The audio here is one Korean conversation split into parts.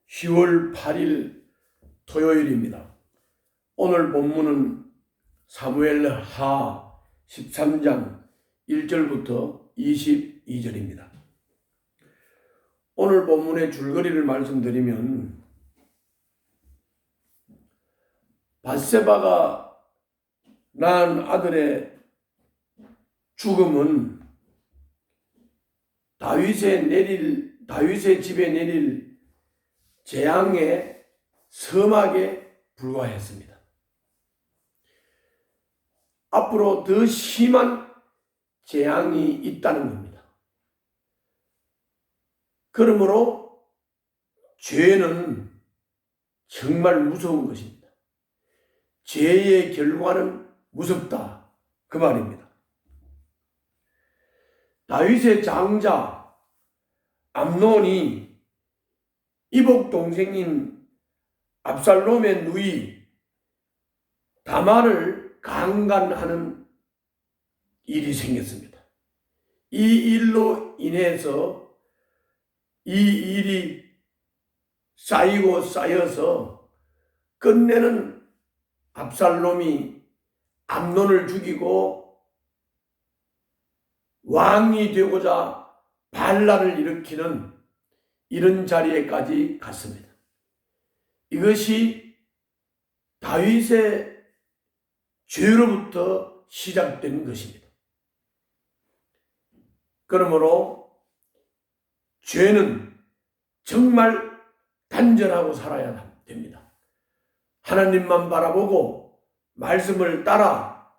10월 8일 토요일입니다. 오늘 본문은 사무엘하 13장 1절부터 22절입니다. 오늘 본문의 줄거리를 말씀드리면 밧세바가 낳은 아들의 죽음은 다윗의 집에 내릴 재앙의 서막에 불과했습니다. 앞으로 더 심한 재앙이 있다는 겁니다. 그러므로 죄는 정말 무서운 것입니다. 죄의 결과는 무섭다, 그 말입니다. 다윗의 장자 암논이 이복 동생인 압살롬의 누이 다말을 강간하는 일이 생겼습니다. 이 일로 인해서 이 일이 쌓이고 쌓여서 끝내는 압살롬이 암논을 죽이고 왕이 되고자 반란을 일으키는 이런 자리에까지 갔습니다. 이것이 다윗의 죄로부터 시작된 것입니다. 그러므로 죄는 정말 단절하고 살아야 됩니다. 하나님만 바라보고 말씀을 따라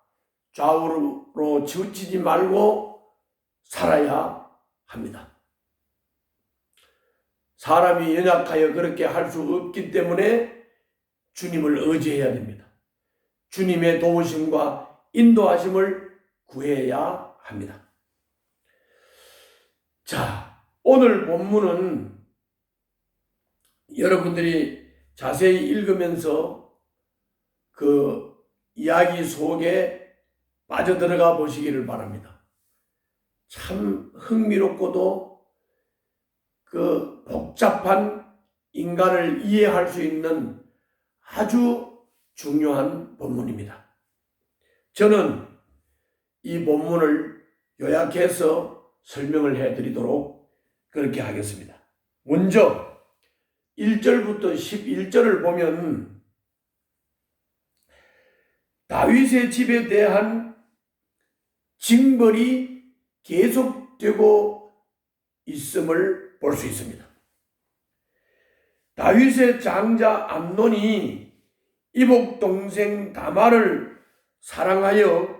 좌우로 치우치지 말고 살아야 합니다. 사람이 연약하여 그렇게 할 수 없기 때문에 주님을 의지해야 됩니다. 주님의 도우심과 인도하심을 구해야 합니다. 자, 오늘 본문은 여러분들이 자세히 읽으면서 그 이야기 속에 빠져들어가 보시기를 바랍니다. 참 흥미롭고도 그 복잡한 인간을 이해할 수 있는 아주 중요한 본문입니다. 저는 이 본문을 요약해서 설명을 해드리도록 그렇게 하겠습니다. 먼저 1절부터 11절을 보면 다윗의 집에 대한 징벌이 계속되고 있음을 볼 수 있습니다. 다윗의 장자 암논이 이복 동생 다말을 사랑하여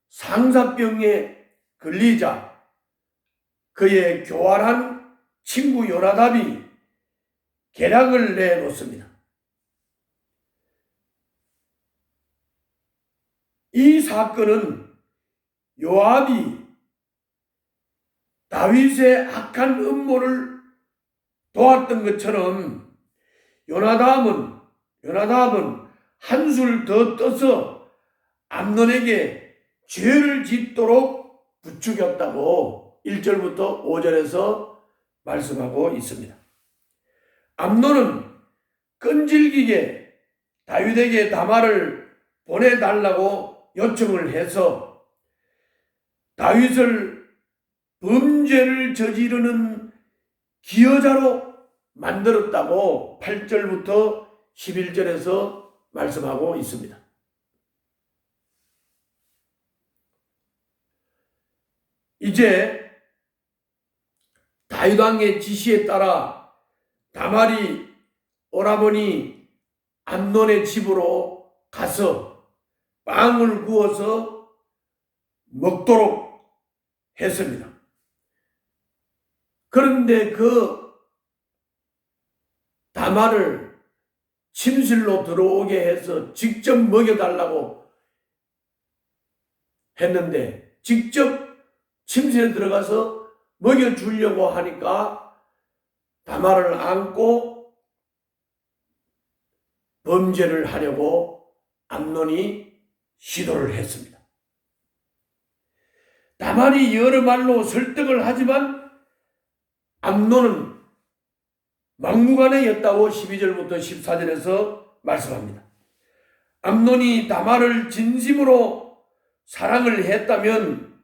상사병에 걸리자 그의 교활한 친구 요나답이 계략을 내놓습니다. 이 사건은 요압이 다윗의 악한 음모를 도왔던 것처럼 요나답은 한술 더 떠서 암논에게 죄를 짓도록 부추겼다고 1절부터 5절에서 말씀하고 있습니다. 암논은 끈질기게 다윗에게 다말을 보내달라고 요청을 해서 다윗을 범죄를 저지르는 기여자로 만들었다고 8절부터 11절에서 말씀하고 있습니다. 이제 다윗 왕의 지시에 따라 다말이 오라버니 암논의 집으로 가서 빵을 구워서 먹도록 했습니다. 그런데 그 다말을 침실로 들어오게 해서 직접 먹여달라고 했는데 직접 침실에 들어가서 먹여주려고 하니까 다말을 안고 범죄를 하려고 암논이 시도를 했습니다. 다말이 여러 말로 설득을 하지만 암논은 막무가내였다고 12절부터 14절에서 말씀합니다. 암논이 다말을 진심으로 사랑을 했다면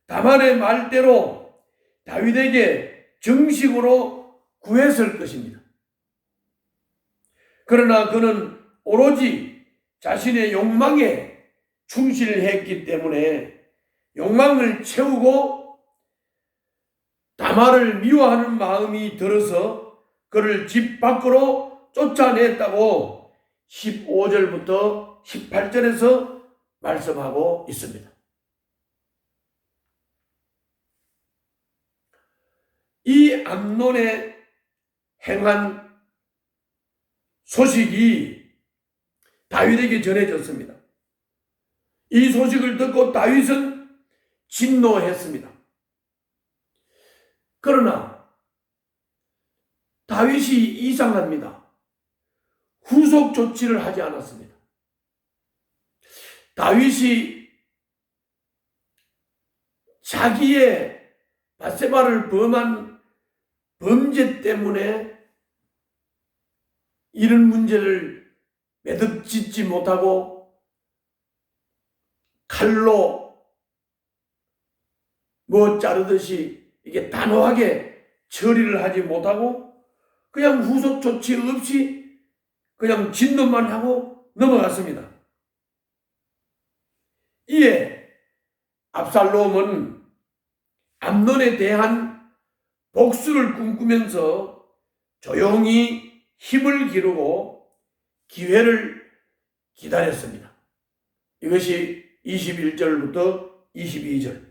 다말의 말대로 다윗에게 정식으로 구했을 것입니다. 그러나 그는 오로지 자신의 욕망에 충실했기 때문에 욕망을 채우고 다말을 미워하는 마음이 들어서 그를 집 밖으로 쫓아냈다고 15절부터 18절에서 말씀하고 있습니다. 이 암논의 행한 소식이 다윗에게 전해졌습니다. 이 소식을 듣고 다윗은 진노했습니다. 그러나 다윗이 이상합니다. 후속 조치를 하지 않았습니다. 다윗이 자기의 밧세바를 범한 범죄 때문에 이런 문제를 매듭짓지 못하고 칼로 자르듯이 이게 단호하게 처리를 하지 못하고 그냥 후속 조치 없이 그냥 진노만 하고 넘어갔습니다. 이에 압살롬은 암논에 대한 복수를 꿈꾸면서 조용히 힘을 기르고 기회를 기다렸습니다. 이것이 21절부터 22절,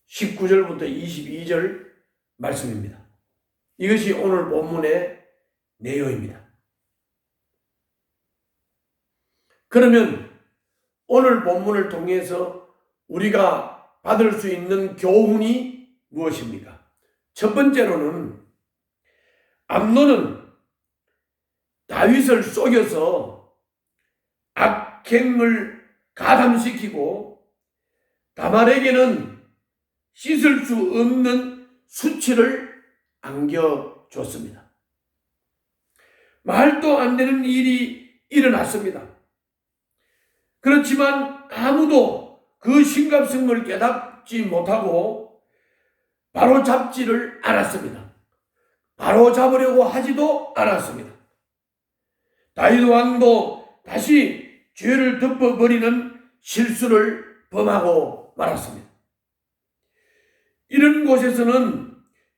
19절부터 22절 말씀입니다. 이것이 오늘 본문의 내용입니다. 그러면 오늘 본문을 통해서 우리가 받을 수 있는 교훈이 무엇입니까? 첫 번째로는 암논은 다윗을 속여서 악행을 가담시키고 다말에게는 씻을 수 없는 수치를 안겨줬습니다. 말도 안 되는 일이 일어났습니다. 그렇지만 아무도 그 심각성을 깨닫지 못하고 바로 잡지를 않았습니다. 바로 잡으려고 하지도 않았습니다. 다윗 왕도 다시 죄를 덮어버리는 실수를 범하고 말았습니다. 이런 곳에서는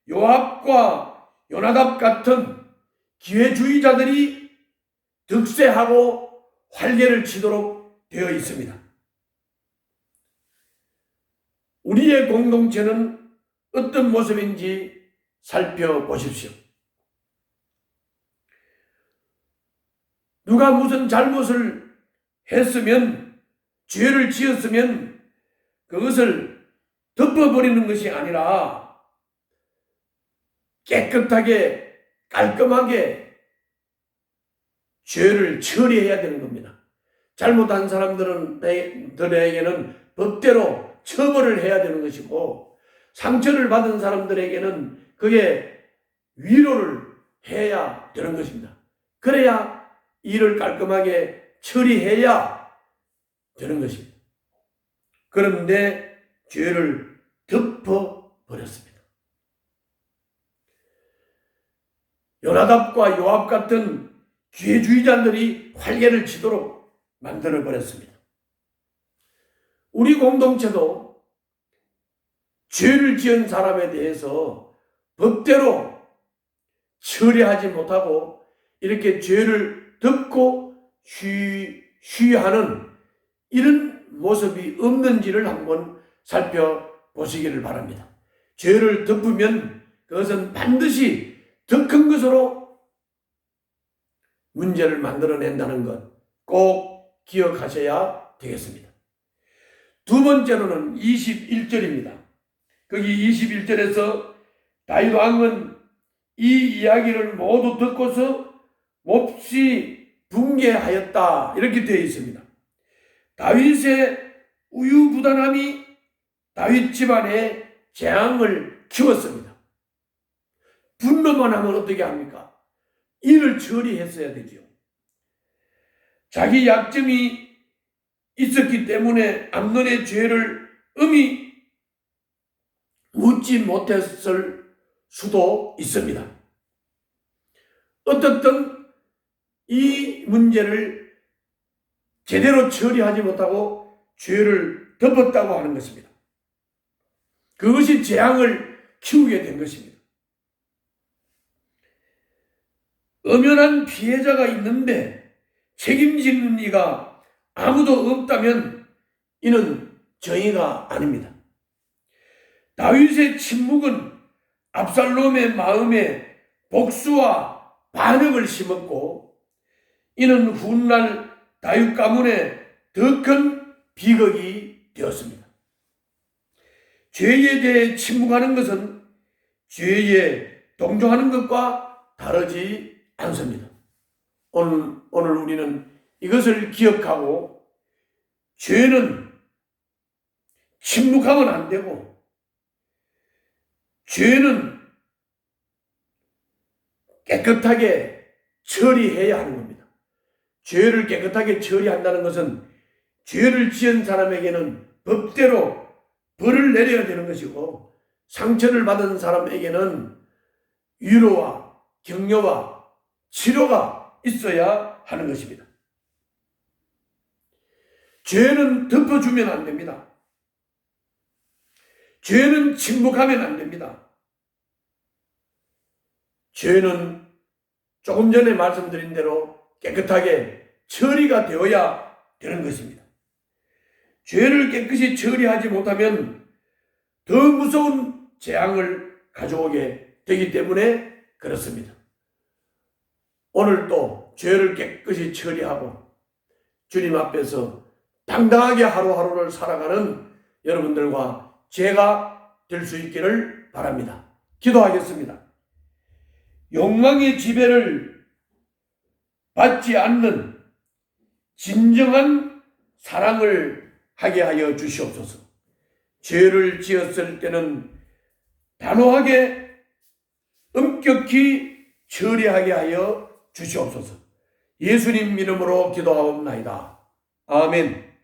요압과 요나답 같은 기회주의자들이 득세하고 활개를 치도록 되어 있습니다. 우리의 공동체는 어떤 모습인지 살펴보십시오. 누가 무슨 잘못을 했으면, 죄를 지었으면 그것을 덮어버리는 것이 아니라 깨끗하게 깔끔하게 죄를 처리해야 되는 겁니다. 잘못한 사람들에게는 법대로 처벌을 해야 되는 것이고, 상처를 받은 사람들에게는 그게 위로를 해야 되는 것입니다. 그래야 일을 깔끔하게 처리해야 되는 것입니다. 그런데 죄를 덮어버렸습니다. 요나답과 요압 같은 기회주의자들이 활개를 치도록 만들어버렸습니다. 우리 공동체도 죄를 지은 사람에 대해서 법대로 처리하지 못하고 이렇게 죄를 덮고 쉬하는 이런 모습이 없는지를 한번 살펴보시기를 바랍니다. 죄를 덮으면 그것은 반드시 더 큰 것으로 문제를 만들어낸다는 것 꼭 기억하셔야 되겠습니다. 두 번째로는 21절입니다. 거기 21절에서 다윗 왕은 이 이야기를 모두 듣고서 몹시 붕괴하였다 이렇게 되어 있습니다. 다윗의 우유부단함이 다윗 집안에 재앙을 키웠습니다. 분노만 하면 어떻게 합니까? 이를 처리했어야 되죠. 자기 약점이 있었기 때문에 암논의 죄를 엄히 묻지 못했을 수도 있습니다. 어떻든 이 문제를 제대로 처리하지 못하고 죄를 덮었다고 하는 것입니다. 그것이 재앙을 키우게 된 것입니다. 엄연한 피해자가 있는데 책임지는 이가 아무도 없다면 이는 정의가 아닙니다. 다윗의 침묵은 압살롬의 마음에 복수와 반역을 심었고 이는 훗날 다윗 가문에 더 큰 비극이 되었습니다. 죄에 대해 침묵하는 것은 죄에 동조하는 것과 다르지 않습니다. 오늘 우리는 이것을 기억하고 죄는 침묵하면 안 되고 죄는 깨끗하게 처리해야 하는 겁니다. 죄를 깨끗하게 처리한다는 것은 죄를 지은 사람에게는 법대로 벌을 내려야 되는 것이고 상처를 받은 사람에게는 위로와 격려와 치료가 있어야 하는 것입니다. 죄는 덮어주면 안 됩니다. 죄는 침묵하면 안 됩니다. 죄는 조금 전에 말씀드린 대로 깨끗하게 처리가 되어야 되는 것입니다. 죄를 깨끗이 처리하지 못하면 더 무서운 재앙을 가져오게 되기 때문에 그렇습니다. 오늘 또 죄를 깨끗이 처리하고 주님 앞에서 당당하게 하루하루를 살아가는 여러분들과 제가 될 수 있기를 바랍니다. 기도하겠습니다. 욕망의 지배를 받지 않는 진정한 사랑을 하게 하여 주시옵소서. 죄를 지었을 때는 단호하게 엄격히 처리하게 하여 주시옵소서. 예수님 이름으로 기도하옵나이다. 아멘.